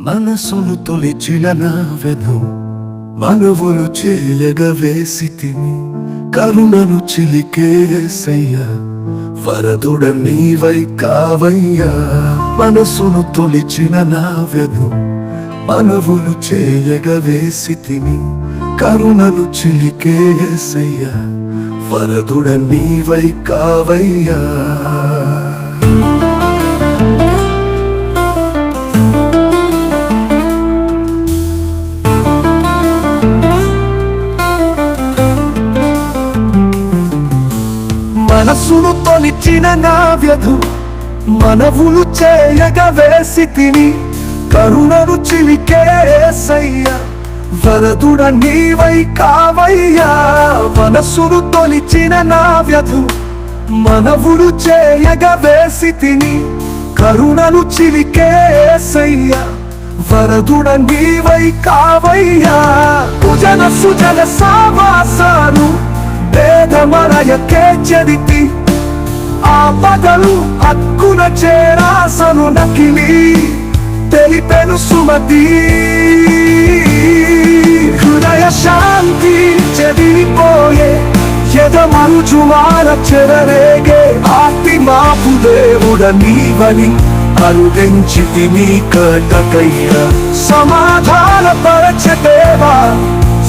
మనసును తొలిచిన నావెను మనవులు చేయగవేసితిని కరుణను చిలికేసయ్యా వరదుడ నీవై కావయ్యా మనసును తొలిచిన నావెను మనవులు చేయగవేసితిని కరుణను చిలికేసయ్యా వరదుడ నీవై కావయ్యా మనసును తొలిచిన నా వ్యధు మనవులు చేయగవేసితిని కరుణను చిలికేసయ్యా వరదుడ నీవై కావయ్యా మనసును తొలిచిన నా వ్యధు మనవులు చేయగవేసితిని కరుణను చిలికేసయ్యా వరదుడ నీవై కావయ్యా కుజన సుజన సావాసాను వేదమరయకే చరితి ఆపదలు హక్కున చేరాసను నకిలి తెలిపెను సుమతి హృదయ శాంతి చెదిరిపోయే ఎదమరుజువాల చెరరేగే ఆర్తి మాపు దేవుడ నీవని అరుదించితి నీ కటకయ్య సమాధాన పరచదేవా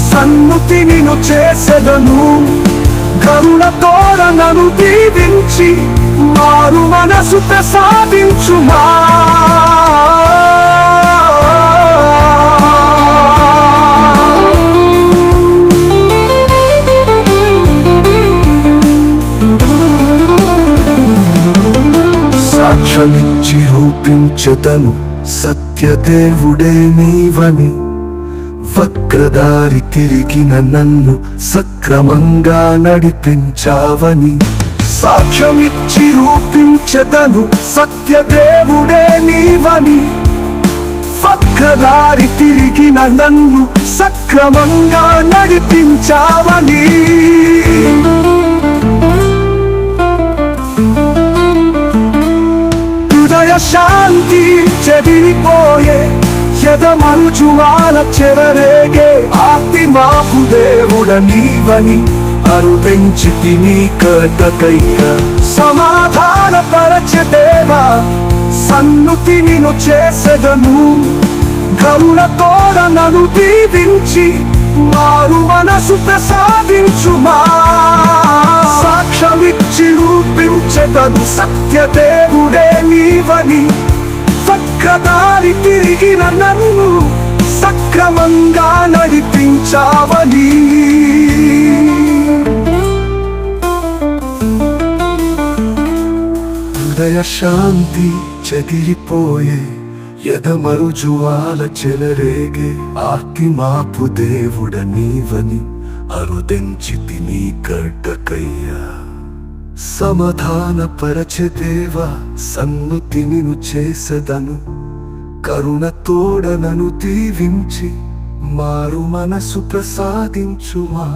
సన్నుతి నిన్ను చేసెదను కరుణతోడ నన్ను దీవించి మారు మనసు ప్రసాదించుమా సాక్ష్యమిచ్చి రూపించదను సత్యదేవుడే నీవని వక్రదారి తిరిగిన నన్ను సక్రమంగా నడిపించావని సాక్ష్యమిచ్చి రూపించదను సత్యదేవుడే నీవని వక్రదారి తిరిగిన నన్ను సక్రమంగా నడిపించావని హృదయ శాంతి చెదిరిపోయే ఎదమరుజువాల చెరరేగే ఆర్తి మాపు దేవుడ నీవని అరుదించితి నీ కటకయ్య సమాధాన పరచదేవా సన్నుతి నిన్ను చేసెదను కరుణతోడ నన్ను దీవించి మారు మనసు ప్రసాదించుమా సాక్ష్యమిచ్చి రూపించెదను సత్యదేవుడే నీవని వక్రదారి తిరిగిన నన్ను సక్రమంగా నడిపించావని హృదయ శాంతి చెదిరిపోయే ఎదమరుజువాల చెలరేగే ఆర్తి మాపు దేవుడ నీవని అరుదించితి నీ కటకయ్యా సమాధాన పరచదేవా సన్నుతి నిన్ను చేసెదను కరుణతోడ నన్ను దీవించి మారు మనసు ప్రసాదించుమా